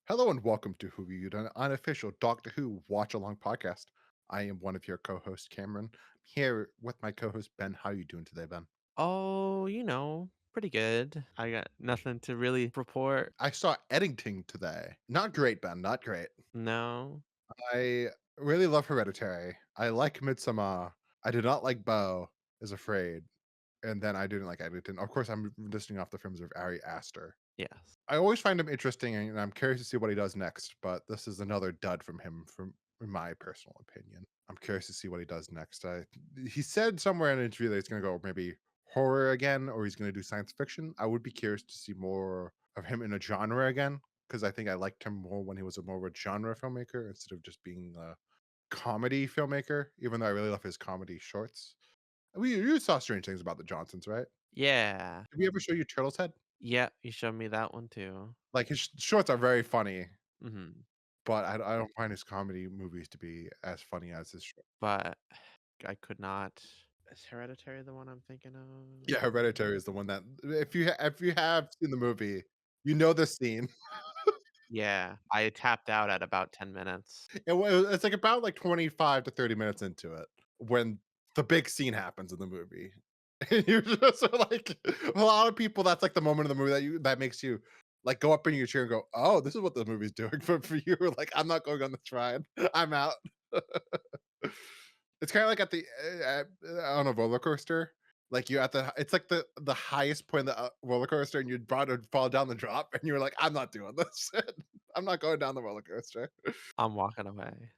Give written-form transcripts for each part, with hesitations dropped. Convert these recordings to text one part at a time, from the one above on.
Hello and welcome to Wee Ood, an unofficial Doctor Who watch-along podcast. I am one of your co-hosts, Cameron. I'm here with my co-host Ben. How are you doing today, Ben? Oh, pretty good. I got nothing to really report. I saw Eddington today. Not great, Ben. Not great. No. I really love Hereditary. I like Midsommar. I did not like Beau is Afraid, and then I didn't like Eddington. Of course, I'm listing off the films of Ari Aster. Yes. I always find him interesting, and I'm curious to see what he does next. But this is another dud from him, from in my personal opinion. I'm curious to see what he does next. He said somewhere in an interview that he's going to go maybe horror again, or he's going to do science fiction. I would be curious to see more of him in a genre again, because I think I liked him more when he was a more of a genre filmmaker instead of just being a comedy filmmaker. Even though I really love his comedy shorts. You saw Strange Things About the Johnsons, right? Yeah. Did we ever show you Turtle's Head? Yeah, you showed me that one too. Like his shorts are very funny, Mhm. but I don't find his comedy movies to be as funny as his show. But I could not. Is Hereditary the one I'm thinking of? Yeah, Hereditary is the one that if you have seen the movie, you know the scene. Yeah, I tapped out at about 10 minutes. It's like about like 25 to 30 minutes into it when the big scene happens in the movie. And you're just like a lot of people, that's like the moment of the movie that makes you like go up in your chair and go, "Oh, this is what the movie's doing." But for you, like, I'm not going on this ride. I'm out. It's kinda like at the on a roller coaster, like, you're at it's like the highest point of the, roller coaster, and you're about to fall down the drop, and you're like, "I'm not doing this. I'm not going down the roller coaster." I'm walking away.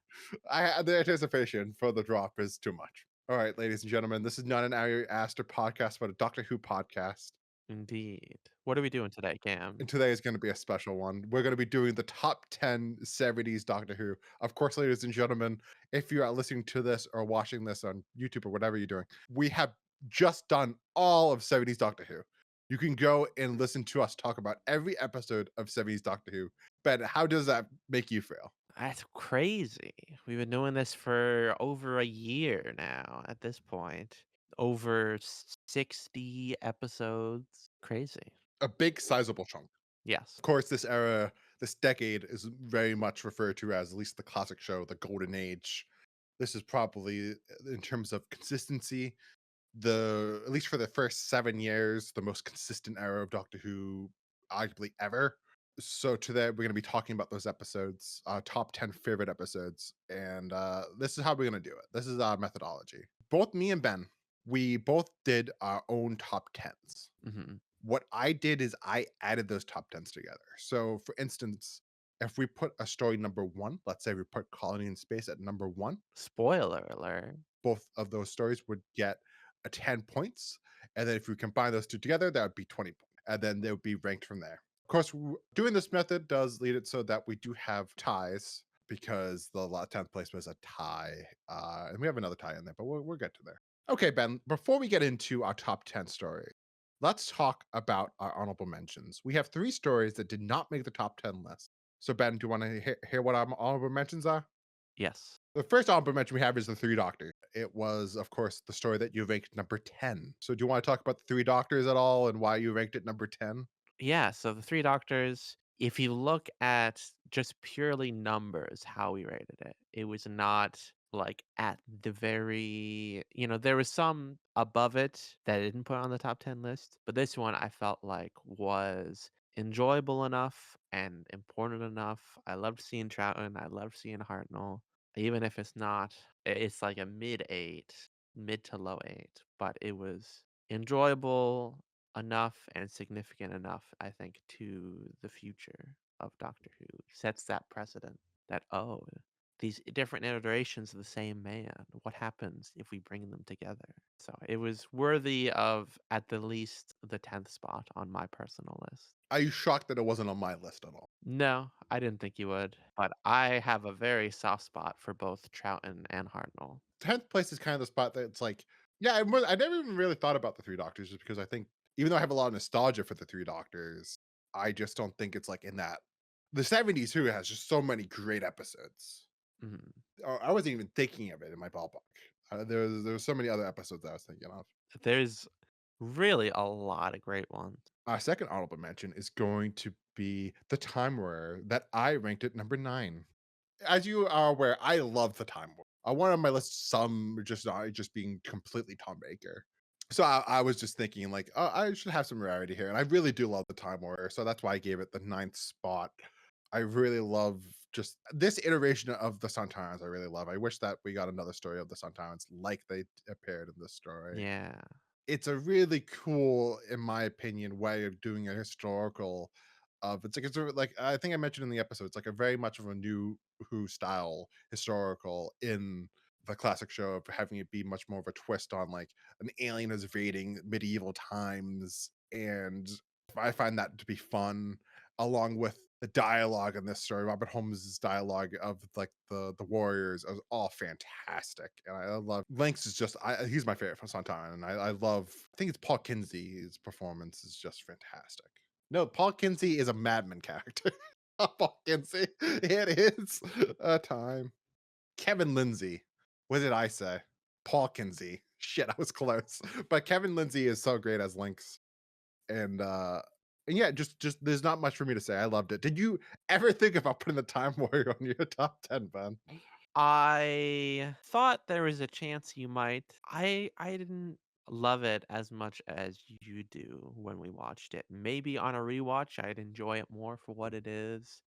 The anticipation for the drop is too much. Alright, ladies and gentlemen, this is not an Ari Aster podcast, but a Doctor Who podcast, Indeed. What are we doing today, and Cam? today is gonna be a special one. We're gonna be doing the top 10 '70s Doctor Who. Of course, ladies and gentlemen, if you are listening to this or watching this on YouTube or whatever you're doing, we have just done all of '70s Doctor Who. You can go and listen to us talk about every episode of '70s Doctor Who. Ben, how does that make you feel? That's crazy. We've been doing this for over a year now at this point. Over 60 episodes. Crazy. A big sizable chunk. Yes. Of course, this decade is very much referred to as at least the classic show, the golden age. This is probably, in terms of consistency, the at least for the first 7 years, the most consistent era of Doctor Who arguably ever. So today we're gonna be talking about those episodes, top 10 favorite episodes, and, this is how we're gonna do it. This is our methodology. Both me and Ben, we both did our own top 10s. Mhm. What I did is I added those top 10s together. So, for instance, if we put a story number 1, let's say we put Colony in Space at number 1, Spoiler alert. both of those stories would get a 10 points, and then if we combine those 2 together, that would be 20 points, and then they would be ranked from there. Of course, doing this method does lead it so that we do have ties because the 10th place was a tie, and we have another tie in there, but we'll get to there. Okay, Ben, before we get into our top 10 story, let's talk about our honorable mentions. We have 3 stories that did not make the top 10 list. So, Ben, do you wanna hear what our honorable mentions are? Yes. The first honorable mention we have is The Three Doctors. It was, of course, the story that you ranked number 10. So do you wanna talk about The Three Doctors at all and why you ranked it number 10? Yeah, so the 3 Doctors, if you look at just purely numbers, how we rated it, it was not, like, at the very there was some above it that I didn't put on the top 10 list, but this one I felt like was enjoyable enough and important enough. I loved seeing Troughton, I loved seeing Hartnell, even if it's not it's like a mid-8, mid to low 8, but it was enjoyable enough and significant enough, I think, to the future of Doctor Who. Sets that precedent that, oh, these different iterations of the same man, what happens if we bring them together? So it was worthy of, at the least, the 10th spot on my personal list. Are you shocked that it wasn't on my list at all? No, I didn't think you would, but I have a very soft spot for both Troughton and Hartnell. 10th place is kind of the spot that it's like, yeah, I never even really thought about The Three Doctors just because I think even though I have a lot of nostalgia for The Three Doctors, I just don't think it's like in that the '70s Who has just so many great episodes. Mhm. I wasn't even thinking of it in my ballpark. There was so many other episodes that I was thinking of. There's Really a lot of great ones. Our second honorable mention is going to be the Time Warrior that I ranked at number 9. As you are aware, I love the Time Warrior. I one on my list, some just being completely Tom Baker. So I was just thinking like, oh, I should have some rarity here, and I really do love the Time Warrior, so that's why I gave it the ninth spot. I really love just this iteration of the Sun Tyrants. I really love. I wish that we got another story of the Sun Tyrants like they appeared in this story. Yeah. It's a really cool, in my opinion, way of doing a historical of it's sort of like I think I mentioned in the episode, it's like a very much of a new Who style historical in the classic show of having it be much more of a twist on like an alien is invading medieval times. And I find that to be fun, along with the dialogue in this story. Robert Holmes's dialogue of like the warriors is all fantastic, and I love Lynx is just he's my favorite from Santan, and I love I think it's Paul Kinsey's performance is just fantastic. No, Paul Kinsey is a Madman character. Not Paul Kinsey. It is a time. Kevin Lindsay. What did I say? Paul Kinsey. Shit, I was close. But Kevin Lindsay is so great as Lynx. And yeah, just there's not much for me to say. I loved it. Did you ever think about putting the Time Warrior on your top 10, Ben? I thought there was a chance you might. I didn't love it as much as you do when we watched it. Maybe on a rewatch, I'd enjoy it more for what it is.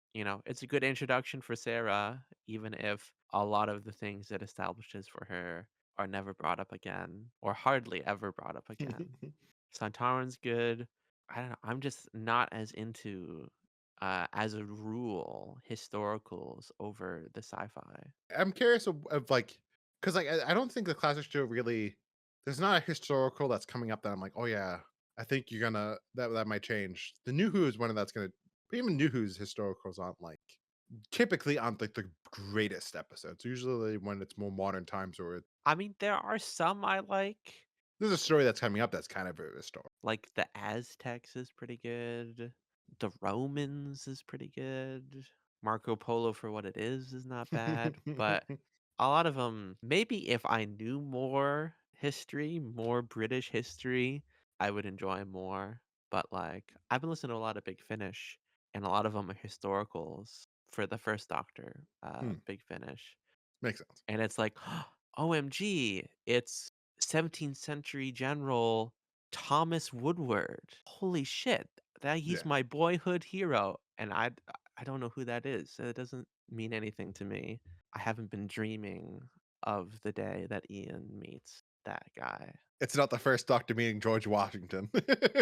It's a good introduction for Sarah, even if a lot of the things it establishes for her are never brought up again, or hardly ever brought up again. Santarin's good. I don't know. I'm just not as into, as a rule, historicals over the sci-fi. I'm curious of like, because like I don't think the classic show really. There's not a historical that's coming up that I'm like, oh yeah, I think you're gonna that might change. The New Who is one of that's gonna. But even New Who's historicals aren't like typically aren't like the greatest episodes. Usually when it's more modern times or I mean, there are some I there's a story that's coming up that's kind of a story. like the Aztecs is pretty good. The Romans is pretty good. Marco Polo for what it is not bad, but a lot of them, maybe if I knew more history, more British history, I would enjoy more. But like, I've been listening to a lot of Big Finish, and a lot of them are historicals for the first Doctor, Hmm, Big Finish. makes sense. And it's like, OMG, it's 17th century general Thomas Woodward. Holy shit. That he's Yeah. my boyhood hero. And I don't know who that is. It doesn't mean anything to me. I haven't been dreaming of the day that Ian meets that guy. It's not the first Doctor meeting George Washington.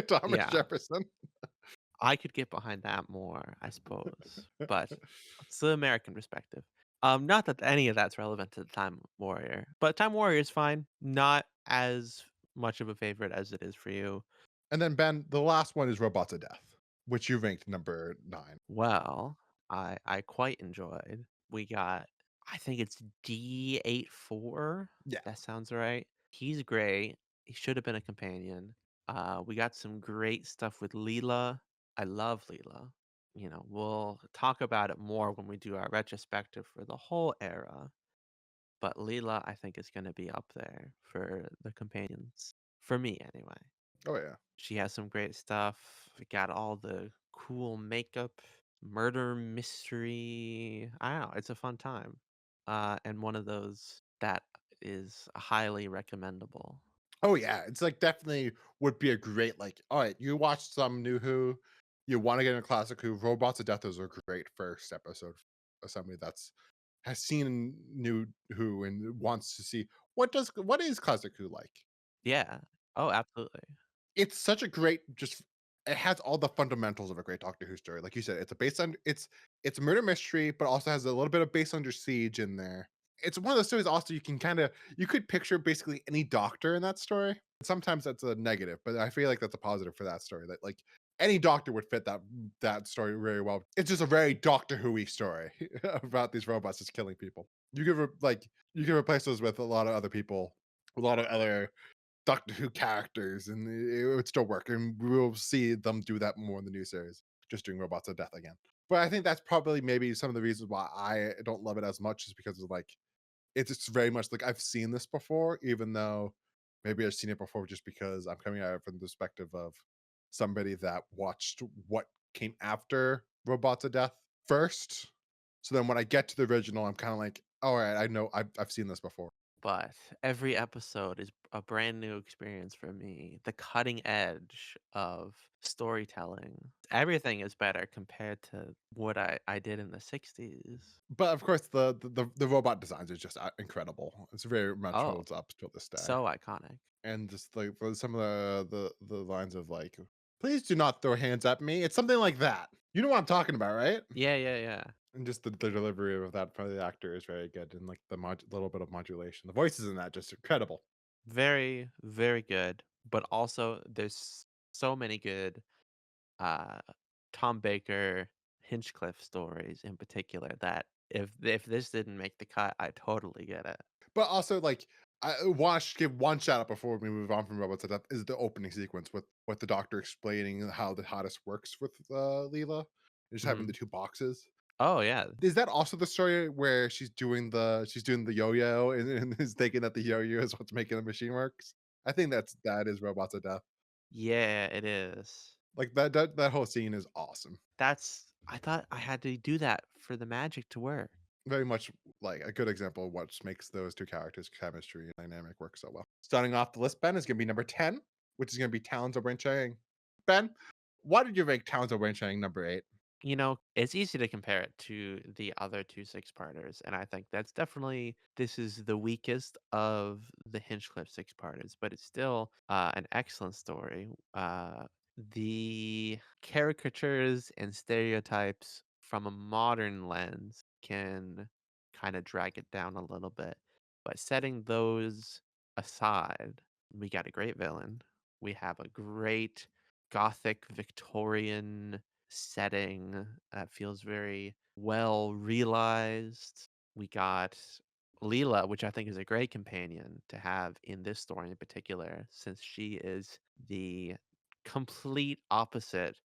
Thomas Yeah, Jefferson. I could get behind that more, I suppose. But it's the American perspective. Not that any of that's relevant to the Time Warrior, but Time Warrior is fine. Not as much of a favorite as it is for you. And then Ben, the last one is Robots of Death, which you ranked number 9. Well, I quite enjoyed. We got, I think it's D84. Yeah. That sounds right. He's great. He should have been a companion. We got some great stuff with Leela. I love Leela. We'll talk about it more when we do our retrospective for the whole era. But Leela, I think, is going to be up there for the companions. For me, anyway. Oh yeah. She has some great stuff. We got all the cool makeup, murder mystery. I don't know. It's a fun time. And one of those that is highly recommendable. Oh yeah. It's like definitely would be a great like. All right, you watched some New Who, you want to get in a classic Who. Robots of Death is a great first episode for somebody that's has seen New Who and wants to see what is classic Who like. Yeah. Oh, absolutely. It's such a great just it has all the fundamentals of a great Doctor Who story. Like you said, it's a based on it's a murder mystery, but also has a little bit of Based Under Siege in there. It's one of those stories also you can kind of you could picture basically any doctor in that story. Sometimes that's a negative, but I feel like that's a positive for that story. That like any doctor would fit that story very well. It's just a very Doctor Who-y story about these robots just killing people. You could replace those with a lot of other people, a lot of other Doctor Who characters, and it would still work. And we'll see them do that more in the new series, just doing Robots of Death again. But I think that's probably maybe some of the reasons why I don't love it as much is because of like it's very much like I've seen this before, even though Maybe I've seen it before just because I'm coming at it from the perspective of somebody that watched what came after Robots of Death first. So then when I get to the original, I'm kind of like, all right, I know I've seen this before. But every episode is a brand new experience for me. The cutting edge of storytelling. Everything is better compared to what I did in the 60s. But of course, the robot designs are just incredible. It's very much Oh, holds up till this day. so iconic. And just like for some of the lines of like, please do not throw hands at me. It's something like that. You know what I'm talking about, right? Yeah, yeah, yeah. And just the delivery of that from the actor is very good, and like the little bit of modulation, the voices in that just incredible. Very, very good. But also there's so many good uh Tom Baker Hinchcliffe stories in particular that if this didn't make the cut, I totally get it. But also, like, I watch give one shout out before we move on from Robots to Death is the opening sequence with the doctor explaining how the hottest works with Leela, and just having the Mhm. two boxes. Oh yeah. Is that also the story where she's doing the yo-yo and is thinking that the yo-yo is what's making the machine works? I think that is Robots of Death. Yeah, it is. Like that whole scene is awesome. I thought I had to do that for the magic to work. Very much like a good example of what makes those two characters' chemistry and dynamic work so well. Starting off the list, Ben, is gonna be number 10, which is gonna be Talons of Weng-Chiang. Ben, why did you rank Talons of Weng-Chiang number 8? It's easy to compare it to the other two six-parters, and I think that's definitely this is the weakest of the Hinchcliffe six-parters, but it's still an excellent story. The caricatures and stereotypes from a modern lens can kind of drag it down a little bit, but setting those aside, we got a great villain. We have a great gothic Victorian setting feels very well realized. We got Leela, which I think is a great companion to have in this story in particular, since she is the complete opposite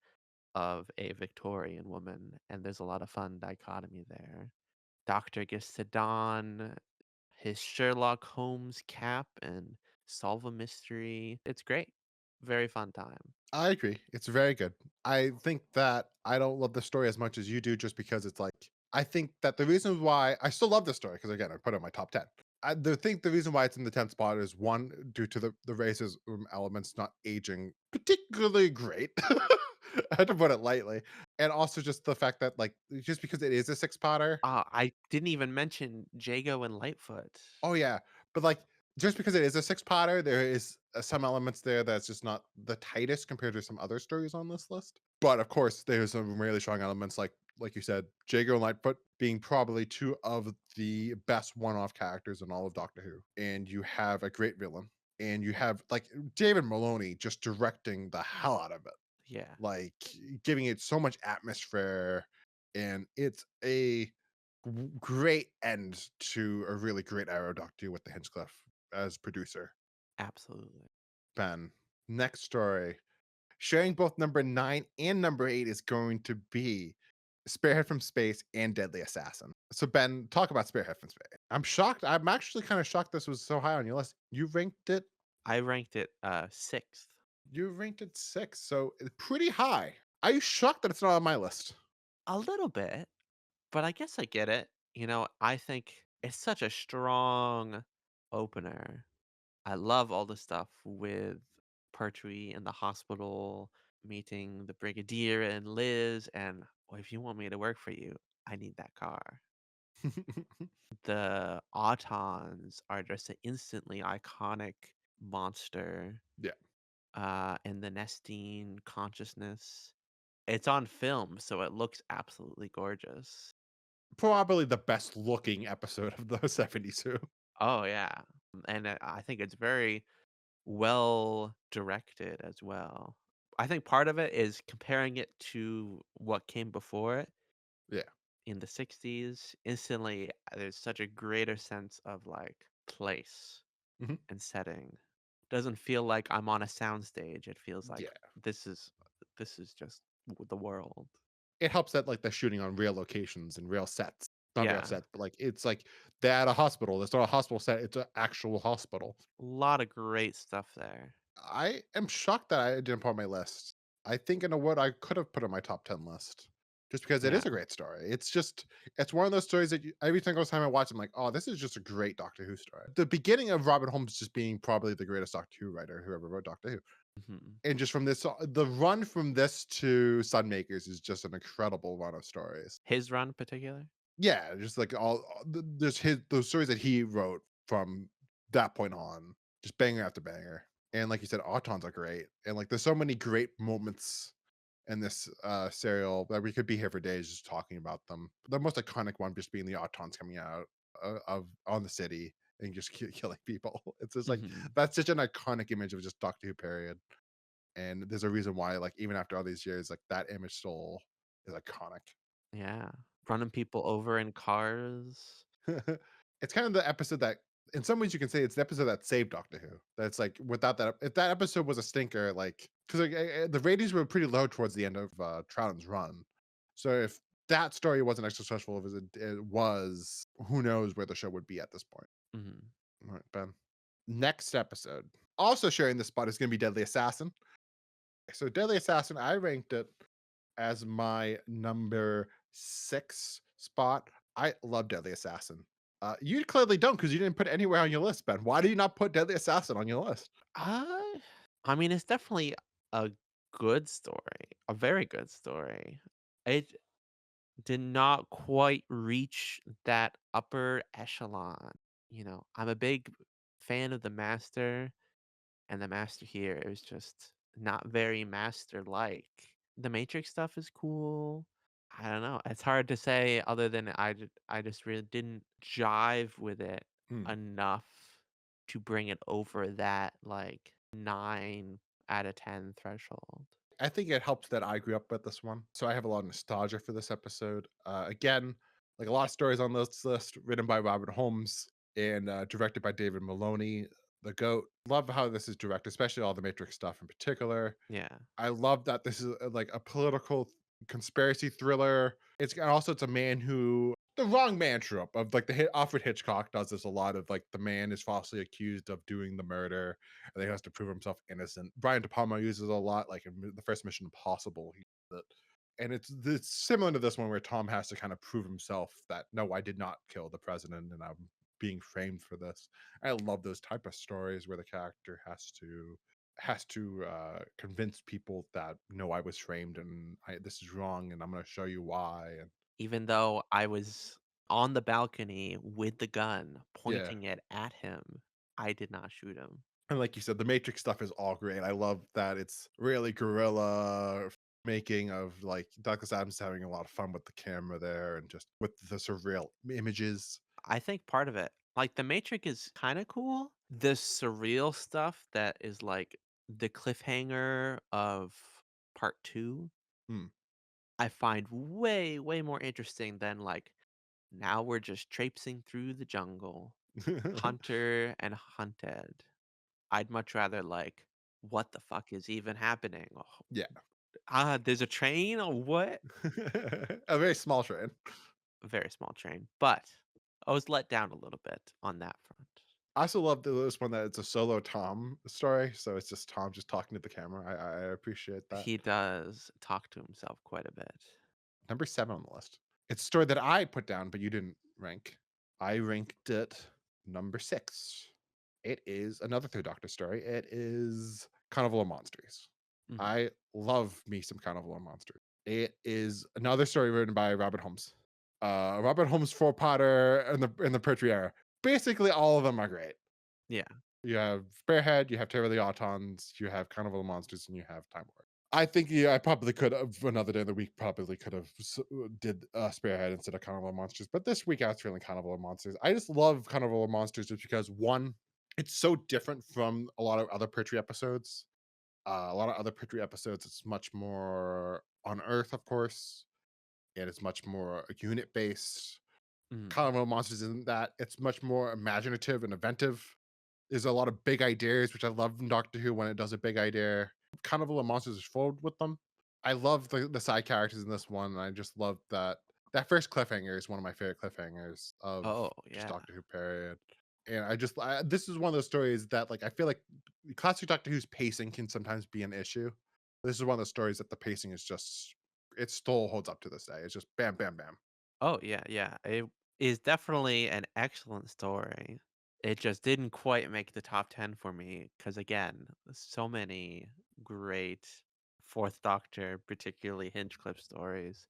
of a Victorian woman, and there's a lot of fun dichotomy there. Doctor gets to don his Sherlock Holmes cap and solve a mystery. It's great. Very fun time. I agree. It's very good. I think that I don't love the story as much as you do just because it's like I think that the reason why I still love the story because again I put it in my top 10. Think the reason why it's in the 10th spot is one due to the racism elements not aging particularly great. I had to put it lightly, and also just the fact that like just because it is a six potter. I didn't even mention Jago and Lightfoot. Oh yeah, but like just because it is a six potter, there is some elements there that's just not the tightest compared to some other stories on this list. But of course, there's some really strong elements like you said, Jago and Lightfoot being probably two of the best one-off characters in all of Doctor Who. And you have a great villain. And you have like David Maloney just directing the hell out of it, Yeah, like giving it so much atmosphere. And it's a great end to a really great era of Doctor Who with the Hinchcliffe as producer. absolutely. Ben, next story. Sharing both number 9 and number 8 is going to be Spearhead from Space and Deadly Assassin. So, Ben, talk about Spearhead from Space. I'm shocked. I'm actually kind of shocked this was so high on your list. I ranked it 6th. You ranked it 6, so it's pretty high. Are you shocked that it's not on my list? A little bit, but I guess I get it. I think it's such a strong opener. I love all the stuff with Pertwee in the hospital, meeting the Brigadier and Liz, and well, if you want me to work for you, I need that car. The Autons are just an instantly iconic monster, Yeah. and the Nestine consciousness. It's on film, so it looks absolutely gorgeous. Probably the best looking episode of the 70s Who. Oh yeah, and I think it's very well directed as well. I think part of it is comparing it to what came before it Yeah. in the 60s. Instantly, there's such a greater sense of like place Mhm. and setting. Doesn't feel like I'm on a soundstage. It feels like Yeah. this is this is just the world. It helps that like the shooting on real locations and real sets. not real Yeah. set, but like it's like they're at a hospital. It's not a hospital set, it's an actual hospital. A lot of great stuff there. I am shocked that I didn't put on my list. I think in a word I could have put on my top 10 list. Just because it Yeah. is a great story. It's one of those stories that every single time I watch, I'm like, oh, this is just a great Doctor Who story. The beginning of Robin Holmes just being probably the greatest Doctor Who writer who ever wrote Doctor Who. Mhm. And just from this, the run from this to Sunmakers is just an incredible run of stories. His run in particular? Yeah, just like just his those stories that he wrote from that point on, just banger after banger. And like you said, autons are great, and like there's so many great moments in this serial that we could be here for days just talking about them. The most iconic one just being the autons coming out of on the city and just killing people. It's just like Mhm. that's such an iconic image of just Doctor Who period. And there's a reason why, like even after all these years, like that image still is iconic. Yeah. Running people over in cars. It's kind of the episode that in some ways you can say it's the episode that saved Doctor Who. That's like without that, if that episode was a stinker, like because like, the ratings were pretty low towards the end of Troughton's run. So if that story wasn't as successful as it was, who knows where the show would be at this point. Mhm. All right, Ben. Next episode. Also sharing this spot is going to be Deadly Assassin. So Deadly Assassin, I ranked it as my number 6 spot. I love Deadly Assassin. You clearly don't because you didn't put it anywhere on your list, Ben. Why do you not put Deadly Assassin on your list? Uh, I mean, it's definitely a good story, a very good story. It did not quite reach that upper echelon. I'm a big fan of the Master, and the Master here is just not very Master-like. The Matrix stuff is cool. I don't know. It's hard to say other than I just really didn't jive with it Hmm. enough to bring it over that like 9 out of 10 threshold. I think it helps that I grew up with this one. So I have a lot of nostalgia for this episode. Again, like a lot of stories on this list written by Robert Holmes and directed by David Maloney, the GOAT. Love how this is directed, especially all the Matrix stuff in particular. Yeah. I love that this is like a political conspiracy thriller. It's a man who the wrong man trope of like Alfred Hitchcock does this a lot of like the man is falsely accused of doing the murder and he has to prove himself innocent. Brian De Palma uses it a lot, like in the first Mission Impossible. He does it. And it's similar to this one where Tom has to kind of prove himself that no, I did not kill the president and I'm being framed for this. I love those type of stories where the character has to convince people that no, I was framed and this is wrong, and I'm going to show you why. And Even though I was on the balcony with the gun yeah, pointing it at him, I did not shoot him. and like you said, the Matrix stuff is all great. I love that it's really guerrilla making of like Douglas Adams having a lot of fun with the camera there and just with the surreal images. I think part of it, like the Matrix is kind of cool. The surreal stuff that is like the cliffhanger of part 2, Hmm. I find way, way more interesting than like now we're just traipsing through the jungle, hunter and hunted. I'd much rather like, what the fuck is even happening? Oh, Yeah. there's a train or what? A very small train. A very small train, but I was let down a little bit on that front. I also love this one that it's a solo Tom story, so it's just Tom just talking to the camera. I appreciate that. He does talk to himself quite a bit. Number 7 on the list. It's a story that I put down, but you didn't rank. I ranked it number 6. It is another Third Doctor story. It is Carnival of Monsters. Mhm. I love me some Carnival of Monsters. It is another story written by Robert Holmes. Robert Holmes, four Potter, in the Pertwee era. Basically, all of them are great. Yeah. You have Spearhead, you have Terror of the Autons, you have Carnival of Monsters, and you have Time Lord. I think yeah, I probably could have another day of the week. Probably could have did Spearhead instead of Carnival of Monsters, but this week I was feeling Carnival of Monsters. I just love Carnival of Monsters just because one, it's so different from a lot of other Pertwee episodes. A lot of other Pertwee episodes, it's much more on Earth, of course, and it's much more unit based. Mhm. Carnival of Monsters isn't that. It's much more imaginative and inventive. There's a lot of big ideas, which I love in Doctor Who when it does a big idea. Carnival of Monsters is full with them. I love the side characters in this one. And I just love that That first cliffhanger is one of my favorite cliffhangers of Oh, just yeah. Doctor Who period. And this is one of those stories that like I feel like classic Doctor Who's pacing can sometimes be an issue. This is one of those stories that the pacing is just it still holds up to this day. It's just bam, bam, bam. Oh, yeah, yeah. It is definitely an excellent story. It just didn't quite make the top 10 for me because, again, so many great Fourth Doctor, particularly Hinchcliffe stories.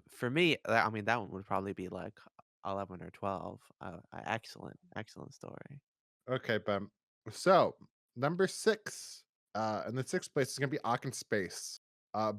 For me, I mean, that one would probably be like 11 or 12. Excellent, excellent story. Okay, Ben. So number six, in the sixth place is gonna be Ock in Space.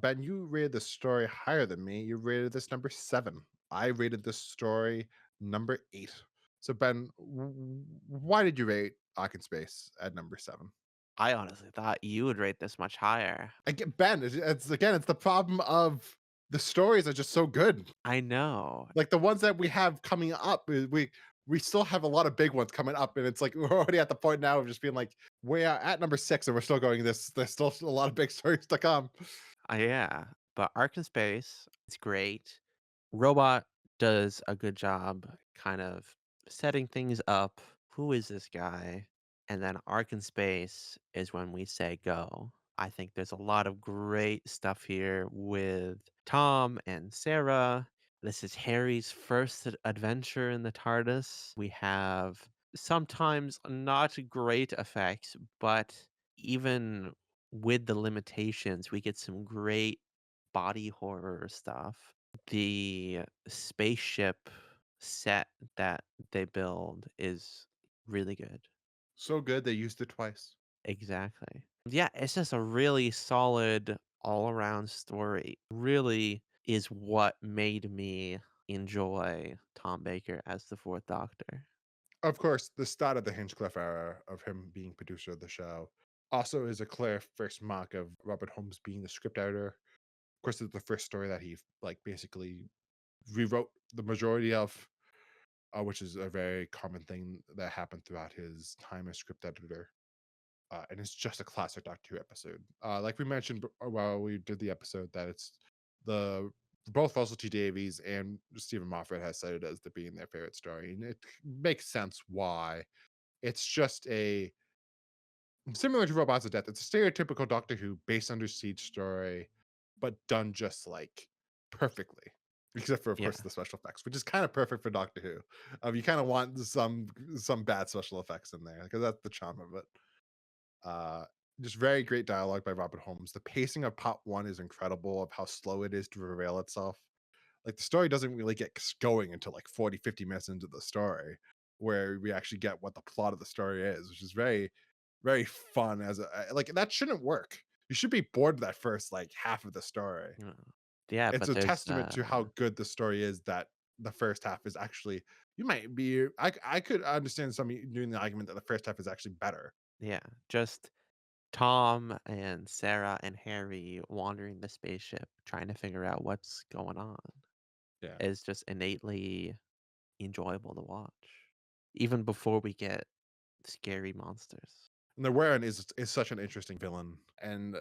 Ben, you rated the story higher than me. You rated this number seven. I rated this story number eight. So Ben, why did you rate Ock in Space at number seven? I honestly thought you would rate this much higher. Again, Ben, it's again, it's the problem of the stories are just so good. I know. Like the ones that we have coming up, we still have a lot of big ones coming up, and it's like we're already at the point now of just being like we're at number six, and we're still going. This there's still a lot of big stories to come. Yeah, but Ark in Space is great. Robot does a good job kind of setting things up. Who is this guy? And then Ark in Space is when we say go. I think there's a lot of great stuff here with Tom and Sarah. This is Harry's first adventure in the TARDIS. We have sometimes not great effects, but even with the limitations, we get some great body horror stuff. The spaceship set that they build is really good. So good they used it twice. Exactly. Yeah, it's just a really solid all around story. Really is what made me enjoy Tom Baker as the Fourth Doctor. Of course, the start of the Hinchcliffe era of him being producer of the show also is a clear first mark of Robert Holmes being the script editor. Of course, it's the first story that he like basically rewrote the majority of, which is a very common thing that happened throughout his time as script editor. And it's just a classic Doctor Who episode. Like we mentioned while we did the episode, that it's the both Russell T Davies and Stephen Moffat has said it as the being their favorite story, and it makes sense why. It's just a similar to Robots of Death. It's a stereotypical Doctor Who based under siege story, but done just like perfectly. Except for, of Yeah. course, the special effects, which is kind of perfect for Doctor Who. You kind of want some bad special effects in there because that's the charm of it. Uh, just very great dialogue by Robert Holmes. The pacing of part one is incredible of how slow it is to reveal itself. Like the story doesn't really get going until like 40, 50 minutes into the story, where we actually get what the plot of the story is, which is very, very fun as like that shouldn't work. You should be bored that first like half of the story. Yeah, yeah, It's but a there's testament to how good the story is that the first half is actually you might be I could understand some doing the argument that the first half is actually better. yeah, just Tom and Sarah and Harry wandering the spaceship trying to figure out what's going on Yeah. is just innately enjoyable to watch, even before we get scary monsters. And the Warren is such an interesting villain, and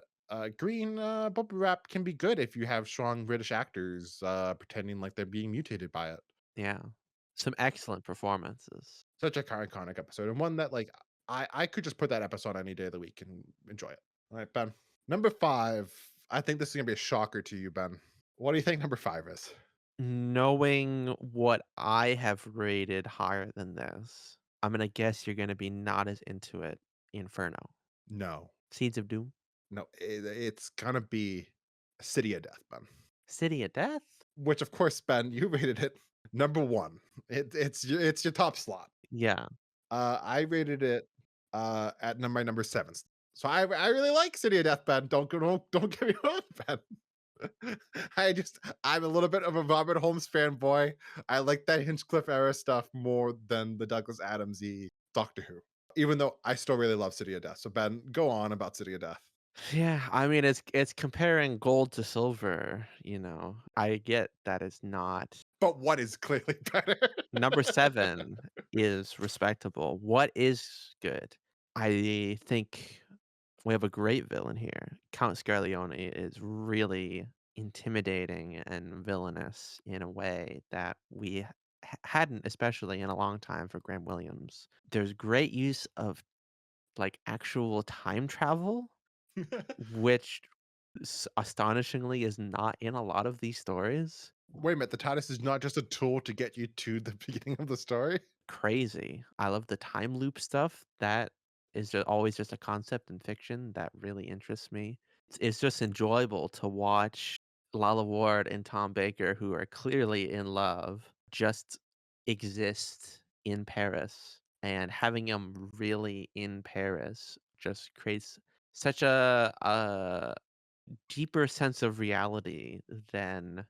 green bubble wrap can be good if you have strong British actors pretending like they're being mutated by it. Yeah. Some excellent performances. Such a iconic episode, and one that like I could just put that episode any day of the week and enjoy it. All right, Ben. Number five. I think this is gonna be a shocker to you, Ben. What do you think number five is? Knowing what I have rated higher than this, I'm gonna guess you're gonna be not as into it. Inferno. No, Seeds of Doom? no, it's gonna be City of Death, Ben. City of Death? Which, of course, Ben, you rated it number one. It's your top slot. Yeah. I rated it, at number 7. So I really like City of Death, Ben. Don't get me wrong, Ben. I'm a little bit of a Robert Holmes fanboy. I like that Hinchcliffe era stuff more than the Douglas Adamsy Doctor Who. Even though I still really love City of Death. So Ben, go on about City of Death. Yeah, I mean, it's comparing gold to silver, you know? I get that it's not. But what is clearly better? Number 7 is respectable. What is good? I think we have a great villain here. Count Scarleone is really intimidating and villainous in a way that we hadn't, especially in a long time for Graham Williams. There's great use of like actual time travel, which astonishingly is not in a lot of these stories. Wait a minute, the TARDIS is not just a tool to get you to the beginning of the story? Crazy. I love the time loop stuff. That is always just a concept in fiction that really interests me. It's just enjoyable to watch Lala Ward and Tom Baker, who are clearly in love, just exist in Paris. And having them really in Paris just creates such a deeper sense of reality than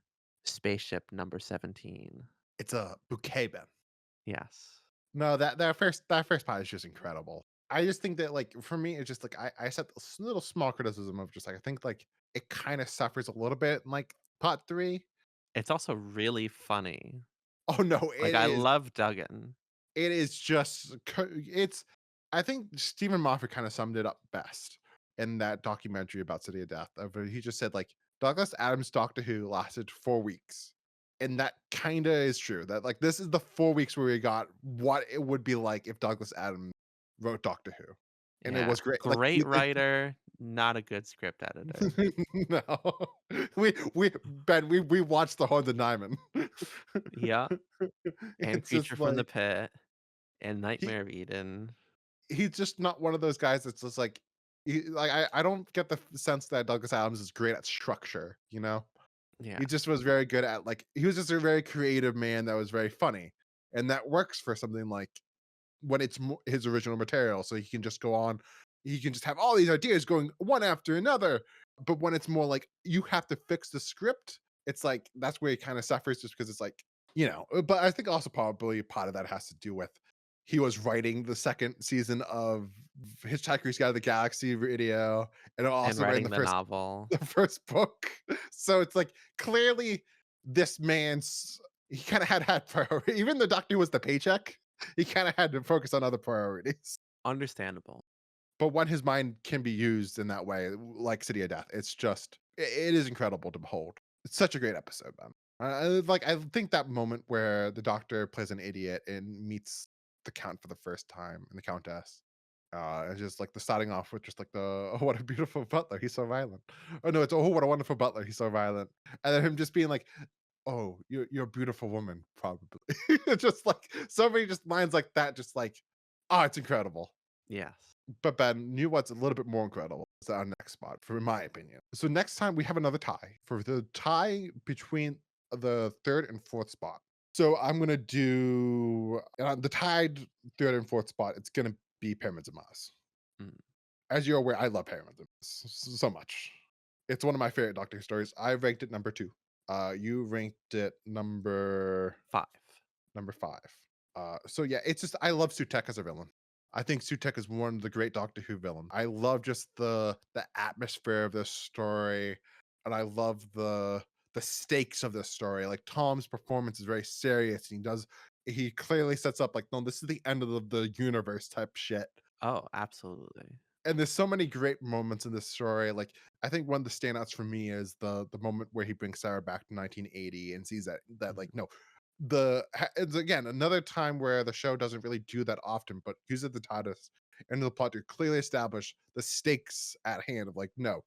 Spaceship Number 17. It's a bouquet, Ben. Yes. No, that first part is just incredible. I just think that, like, for me, it's just like I said this little small criticism of just like I think like it kind of suffers a little bit in like part three. It's also really funny. Oh no, Like, it I is. love Duggan. It is just it's. I think Stephen Moffat kind of summed it up best in that documentary about City of Death. Of he just said like Douglas Adams' Doctor Who lasted 4 weeks, and that kind of is true. That like this is the 4 weeks where we got what it would be like if Douglas Adams wrote Doctor Who, and it Yeah. was great. Like Great writer, not a good script editor. no, we Ben we watched the Haunted Nyman. Yeah, and It's Creature just from the like Pit, and he Nightmare of Eden. he's just not one of those guys that's just like like I don't get the sense that Douglas Adams is great at structure, you know? Yeah, He just was very good at like he was just a very creative man that was very funny. And that works for something like when it's his original material so he can just go on he can just have all these ideas going one after another. But when it's more like you have to fix the script, it's like that's where he kind of suffers just because it's like, but I think also probably part of that has to do with he was writing the second season of Hitchhiker's Guide to the Galaxy video and and also writing writing the novel. the first book. So it's like clearly this man's he kind of had priority. Even the doctor was the paycheck. He kind of had to focus on other priorities. Understandable. But when his mind can be used in that way, like City of Death, it's just it is incredible to behold. It's such a great episode, man. I think that moment where the doctor plays an idiot and meets the count for the first time and the countess. It's just like the starting off with just like the oh what a beautiful butler, he's so violent. Oh no, it's oh what a wonderful butler, he's so violent. And then him just being like, oh, you're a beautiful woman, probably. Just like so many just lines like that, just like, oh, it's incredible. Yes. But Ben, knew what's a little bit more incredible is our next spot, for my opinion. So next time we have another tie for the tie between the third and fourth spot. So I'm gonna do the tied third and fourth spot. It's gonna be Pyramids of Mars. Mm, As you're aware, I love Pyramids of Mars so much. It's one of my favorite Doctor Who stories. I ranked it number two. You ranked it five. number five. So yeah, it's just I love Sutek as a villain. I think Sutek is one of the great Doctor Who villains. I love just the atmosphere of this story, and I love the stakes of this story. Like Tom's performance is very serious. He clearly sets up like no, this is the end of the universe type shit. Oh, absolutely. And there's so many great moments in this story. Like I think one of the standouts for me is the moment where he brings Sarah back to 1980 and sees that Mhm. like no, it's again another time where the show doesn't really do that often, but uses the TARDIS and the plot to clearly establish the stakes at hand of like no,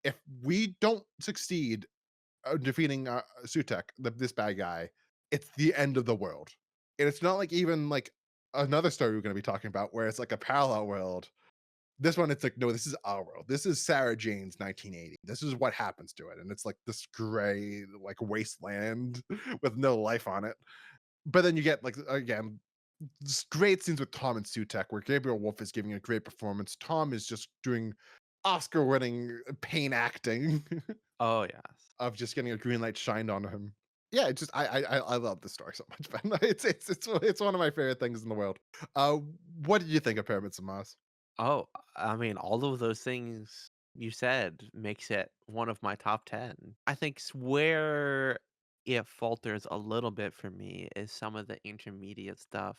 if we don't succeed defeating Sutek, this bad guy, it's the end of the world. And it's not like even like another story we're going to be talking about where it's like a parallel world. This one, it's like, no, this is our world. This is Sarah Jane's 1980. This is what happens to it. And it's like this gray, like wasteland with no life on it. But then you get like again, great scenes with Tom and Sutek where Gabriel Wolf is giving a great performance. Tom is just doing Oscar-winning pain acting Oh, yes. of just getting a green light shined on him. Yeah, it's just I love this story so much, man. It's one of my favorite things in the world. Uh, what did you think of Pyramids of Mars? Oh, I mean, all of those things you said makes it one of my top 10. I think where it falters a little bit for me is some of the intermediate stuff.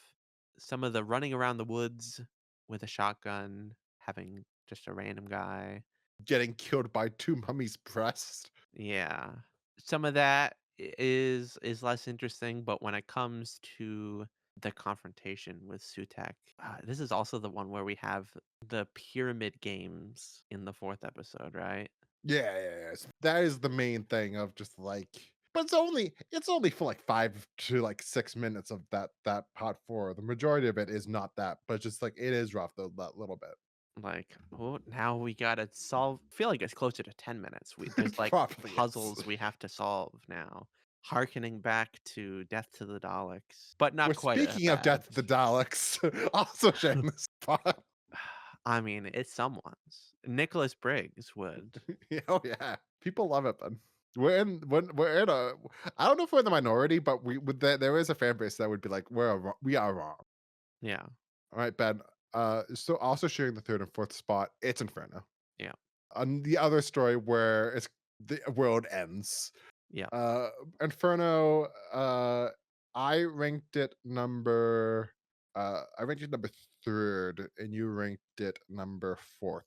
Some of the running around the woods with a shotgun, having just a random guy. getting killed by two mummies' breasts. Yeah. Some of that is less interesting, but when it comes to the confrontation with Sutek, this is also the one where we have the pyramid games in the 4th episode, right? Yeah, yeah, yeah. That is the main thing of just like, but it's only for like 5 to like 6 minutes of that part four. The majority of it is not that, but just like it is rough though that little bit. Like, oh, now we gotta solve. Feel like it's closer to 10 minutes. There's like Probably is. puzzles we have to solve now, harkening back to Death to the Daleks, but We're not quite as speaking of bad. Death of the Daleks, also sharing this spot. I mean, it's someone's. Nicholas Briggs would. Oh yeah, people love it. Then we're in a. I don't know if we're in the minority, but there is a fan base that would be like we are wrong. Yeah, All right, Ben. So also sharing the third and fourth spot, it's Inferno. yeah, On the other story where the world ends. yeah, Uh, Inferno. I ranked it number. I ranked it number third, and you ranked it number fourth.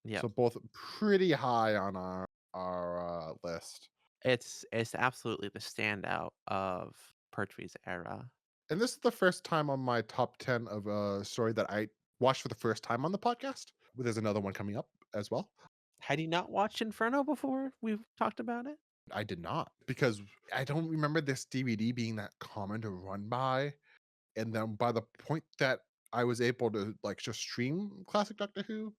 yeah. So both pretty high on our list. It's absolutely the standout of Pertwee's era. And this is the first time on my top 10 of a story that I watched for the first time on the podcast. There's another one coming up as well. Had you not watched Inferno before we've talked about it? I did not because I don't remember this DVD being that common to run by. And then by the point that I was able to like just stream classic Doctor Who,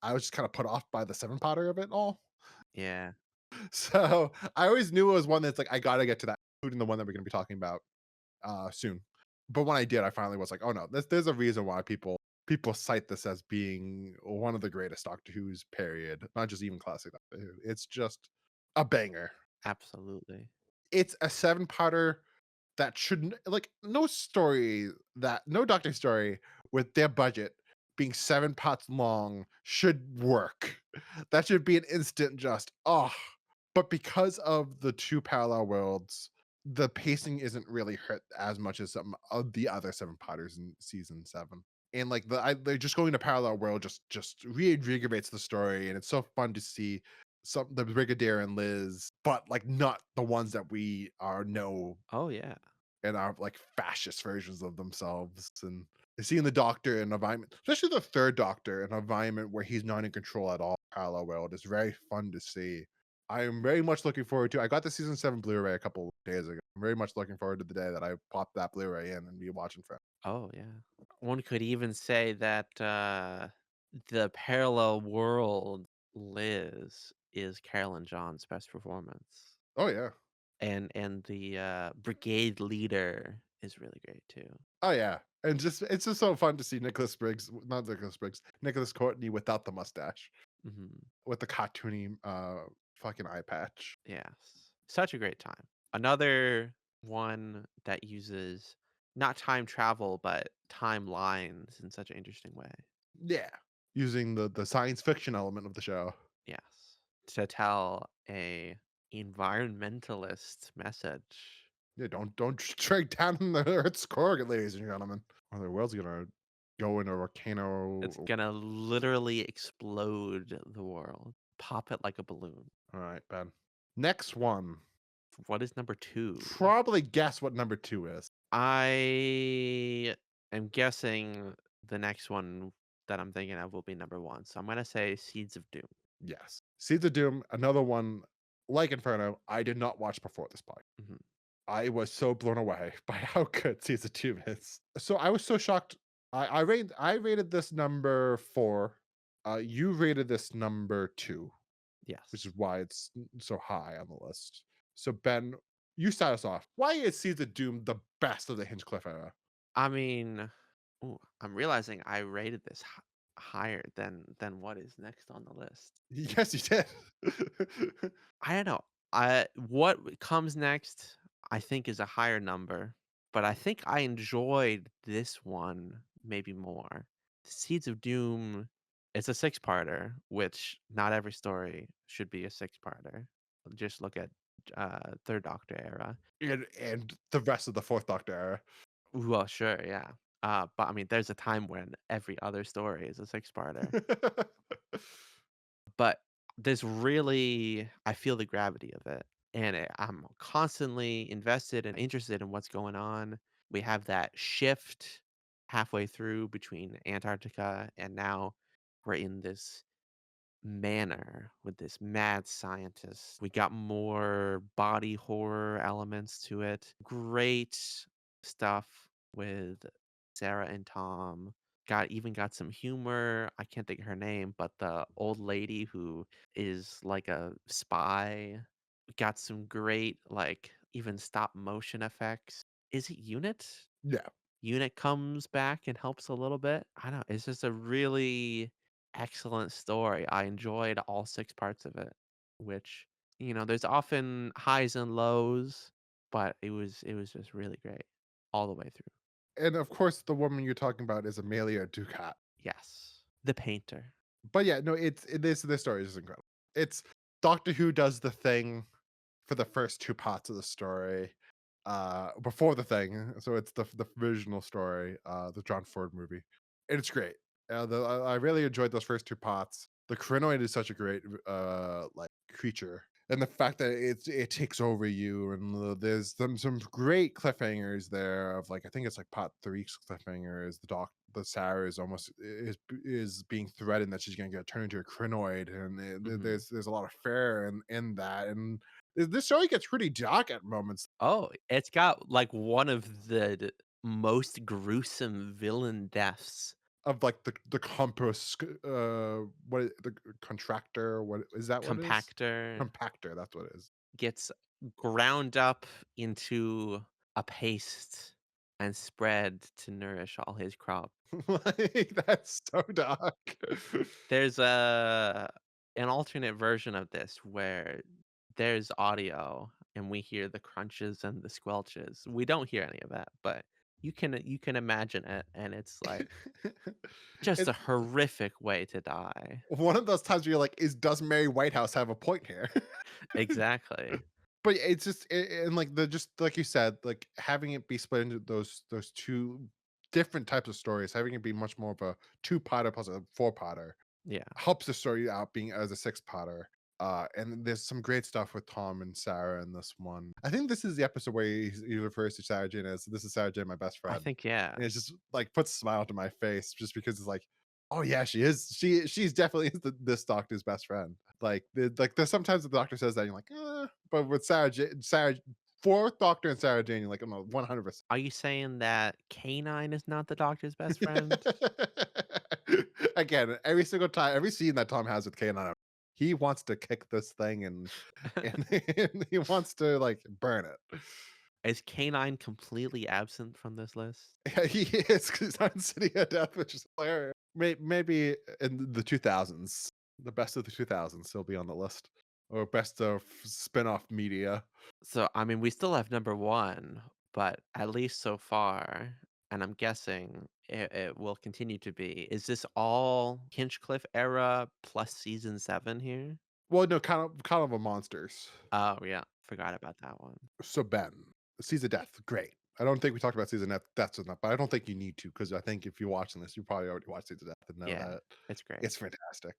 I was just kind of put off by the seven powder of it all. Yeah. So I always knew it was one that's like I gotta get to that, including the one that we're gonna be talking about soon. But when I did, I finally was like, oh no, there's a reason why people cite this as being one of the greatest Doctor Who's period, not just even classic Doctor Who. It's just a banger. Absolutely. It's a seven-parter that shouldn't like no Doctor story with their budget being 7 parts long should work. That should be an instant just oh. But because of the two parallel worlds, the pacing isn't really hurt as much as some of the other seven potters in season seven. And like they're just going to parallel world just reinvigorates the story, and it's so fun to see some the Brigadier and Liz, but like not the ones that we are know Oh, yeah. and are like fascist versions of themselves. And seeing the Doctor in an environment, especially the third Doctor, in an environment where he's not in control at all, parallel world, is very fun to see. I am very much looking forward to. I got the season 7 Blu-ray a couple of days ago. I'm very much looking forward to the day that I pop that Blu-ray in and be watching for. Oh, yeah. One could even say that the parallel world Liz is Carolyn John's best performance. Oh yeah. And the brigade leader is really great too. Oh yeah. And just it's just so fun to see Nicholas Briggs, not Nicholas Briggs, Nicholas Courtney without the mustache, Hmm. with the cartoony fucking eye patch. Yes. Such a great time. Another one that uses not time travel, but timelines in such an interesting way. Yeah. Using the science fiction element of the show. Yes. To tell a environmentalist message. Yeah, don't drag down the Earth's core, ladies and gentlemen. Or the world's gonna go in a It's volcano. gonna literally explode the world. Pop it like a balloon. All right, Ben. Next one. What is number 2? Probably guess what number two is. I am guessing the next one that I'm thinking of will be number 1. So I'm gonna say Seeds of Doom. Yes. Seeds of Doom, another one like Inferno, I did not watch before this podcast. Mhm. I was so blown away by how good Seeds of Doom is. So I was so shocked. I rated this number 4. You rated this number 2, which Yes. is why it's so high on the list. So Ben, you start us off. Why is Seeds of Doom the best of the Hinchcliffe era? I mean, ooh, I'm realizing I rated this higher than what is next on the list. Yes, you did. I don't know. I what comes next, I think, is a higher number, but I think I enjoyed this one maybe more. Seeds of Doom, it's a six-parter, which not every story should be a six-parter. Just look at Third Doctor era. and the rest of the Fourth Doctor era. Well, sure, yeah. But I mean, there's a time when every other story is a six-parter. But there's really I feel the gravity of it, and I'm constantly invested and interested in what's going on. We have that shift halfway through between Antarctica, and now we're in this manor with this mad scientist. We got more body horror elements to it. Great stuff with Sarah and Tom. Got some humor. I can't think of her name, but the old lady who is like a spy. Got some great like even stop motion effects. Is it Unit? Yeah. Unit comes back and helps a little bit. I don't know, it's just a really excellent story. I enjoyed all 6 parts of it, which, there's often highs and lows, but it was just really great all the way through. And of course, the woman you're talking about is Amelia Ducat. Yes. The painter. But yeah, no, this story is incredible. It's Doctor Who does the thing for the first 2 parts of the story, before the thing, so it's the original story, the John Ford movie, and it's great. I really enjoyed those first 2 parts. The Crinoid is such a great, like, creature, and the fact that it takes over you, and there's some great cliffhangers there of, like, I think it's, like, part 3's cliffhanger is the Sarah is almost is being threatened that she's gonna get turned into a Crinoid, and Mhm. there's a lot of fear in that, and this story gets pretty dark at moments Oh, it's got, like, one of the most gruesome villain deaths. of, like, the compass, the contractor, what is that what it is? Compactor Compactor, that's what it is. gets ground up into a paste and spread to nourish all his crop. Like, that's so dark. There's an alternate version of this where there's audio and we hear the crunches and the squelches. We don't hear any of that, but you can imagine it, and it's like just a It's horrific way to die. one of those times where you're like, "Is does Mary Whitehouse have a point here?" Exactly. But it's just and, like, the just like you said, like, having it be split into those 2 different types of stories, having it be much more of a two-parter plus a four-parter Yeah. helps the story out being as a six-parter. And there's some great stuff with Tom and Sarah in this one. I think this is the episode where he refers to Sarah Jane as, "This is Sarah Jane, my best I friend." think yeah. And it's just, like, puts a smile to my face just because it's like, "Oh, yeah, she is. She's definitely is this doctor's best friend." There's sometimes the doctor says that, and you're like, but with Sarah 4th Doctor and Sarah Jane, you're like, "I'm 100%." Are you saying that Canine is not the doctor's best friend? Again, every single time, every scene that Tom has with K9, he wants to kick this thing and and he wants to, like, burn it. Is Canine completely absent from this list? Yeah, he is 'cause he's on City of Death, which is hilarious. Maybe in the 2000s, the best of the 2000s, he'll be on the list, or best of spin-off media. So, I mean, we still have number 1, but at least so far, and I'm guessing it will continue to be, is this all Hinchcliffe era plus season 7 here? Well, no, Carnival of Monsters. Oh, yeah, forgot about that one. So, Ben, Season of Death, great. I don't think we talked about Season of Death enough, but I don't think you need to because I think if you're watching this, you probably already watched Season of Death and know Yeah, that it's great. it's fantastic.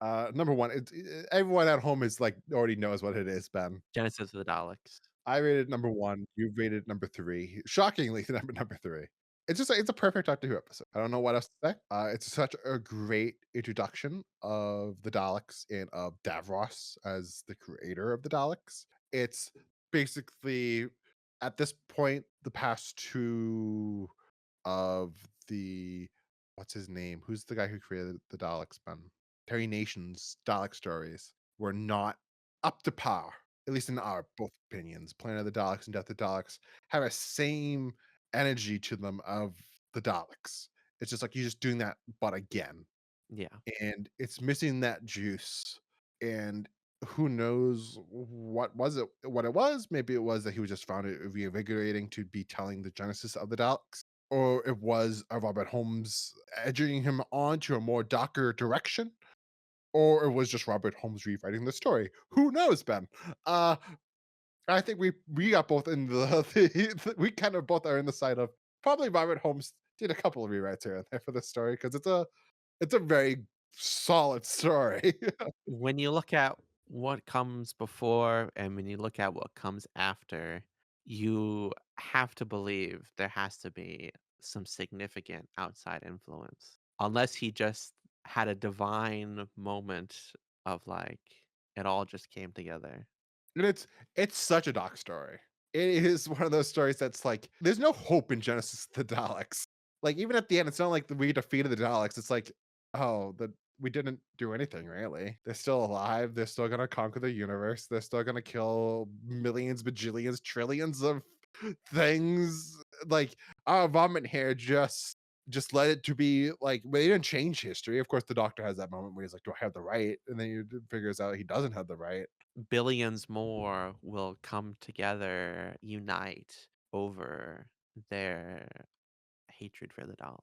Number 1, everyone at home is, like, already knows what it is, Ben. Genesis of the Daleks. I rated number 1, you rated number 3. Shockingly, the number 3. It's a perfect Doctor Who episode. I don't know what else to say. It's such a great introduction of the Daleks and of Davros as the creator of the Daleks. It's basically, at this point, the past 2 of the what's his name? Who's the guy who created the Daleks, Ben? Terry Nation's Dalek stories were not up to par, at least in our both opinions. Planet of the Daleks and Death of the Daleks have a same energy to them of the Daleks. It's just like you're just doing that, but again, Yeah, and it's missing that juice. And who knows what it was? Maybe it was that he was just found it reinvigorating to be telling the genesis of the Daleks, or it was a Robert Holmes edging him on to a more darker direction, or it was just Robert Holmes rewriting the story. Who knows, Ben? Uh, I think we got both in we kind of both are in the side of probably Robert Holmes did a couple of rewrites here and there for this story because it's a very solid story. When you look at what comes before and when you look at what comes after, you have to believe there has to be some significant outside influence. Unless he just had a divine moment of like it all just came together. And it's such a dark story. It is one of those stories that's like, there's no hope in Genesis the Daleks. Like, even at the end, it's not like we defeated the Daleks. It's like, oh, we didn't do anything really. They're still alive. They're still gonna conquer the universe. They're still gonna kill millions, bajillions, trillions of things. Like, our vomit here just let it to be like, well, they didn't change history. Of course, the Doctor has that moment where he's like, "Do I have the right?" And then he figures out he doesn't have the right. Billions more will come together, unite over their hatred for the Daleks.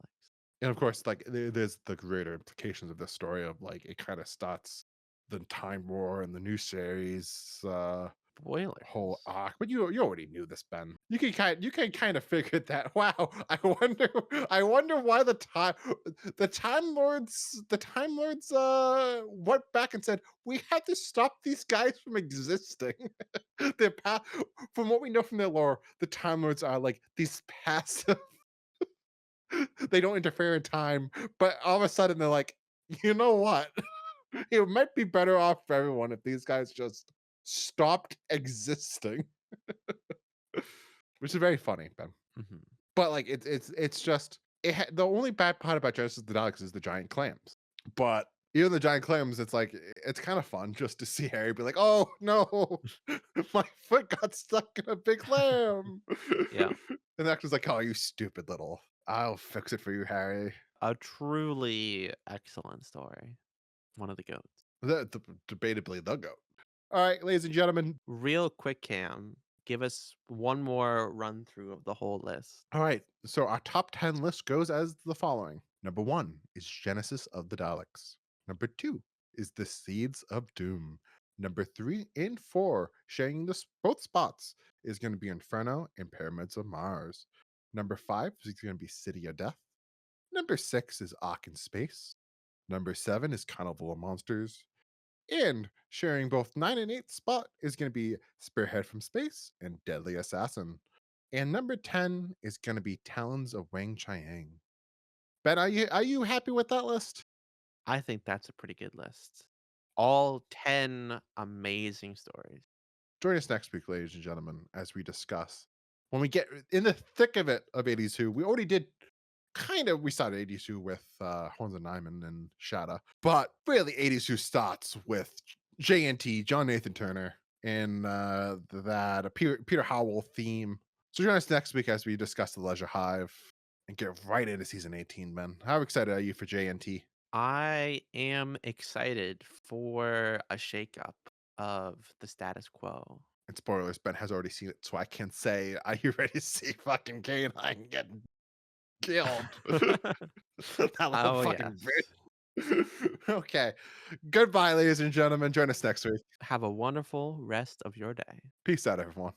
And of course, like there's the greater implications of this story of like it kind of starts the Time War and the new series whole Spoilers. arc. But you already knew this, Ben. You can kind of figure that. Wow, I wonder why the Time Lords went back and said we had to stop these guys from existing. Their pa- from what we know from their lore, the Time Lords are like these passive. They don't interfere in time, but all of a sudden they're like, you know what? It might be better off for everyone if these guys just stopped existing, which is very funny, Ben. Mhm. But like it's just the only bad part about Genesis of the Daleks is the giant clams. But even the giant clams, it's like it's kind of fun just to see Harry be like, "Oh no, my foot got stuck in a big clam," Yeah. and the actor's like, "Oh, you stupid little! I'll fix it for you, Harry." A truly excellent story. One of the GOATs. Debatably the goat. All right, ladies and gentlemen. Real quick, Cam, give us one more run through of the whole list. All right, so our top 10 list goes as the following. Number one is Genesis of the Daleks. Number two is The Seeds of Doom. Number three and four, sharing both spots, is going to be Inferno and Pyramids of Mars. Number five is going to be City of Death. Number six is Ark in Space. Number seven is Carnival of Monsters. And sharing both 9 and 8 spot is going to be Spearhead from Space and Deadly Assassin. And number 10 is going to be Talons of Weng-Chiang. Ben, are you happy with that list? I think that's a pretty good list. All 10 amazing stories. Join us next week, ladies and gentlemen, as we discuss when we get in the thick of it of 80s Who. We already did we started 80s Who with Horns and Nyman and Shada, but really 80s Who starts with JNT, John Nathan Turner, and that Peter Howell theme. So join us next week as we discuss the Leisure Hive and get right into season 18, man. How excited are you for JNT? I am excited for a shakeup of the status quo. And spoilers, Ben has already seen it, so I can say, are you ready to see fucking Canine get killed? That little Oh, fucking yes. bitch. Okay. Goodbye, ladies and gentlemen. Join us next week. Have a wonderful rest of your day. Peace out, everyone.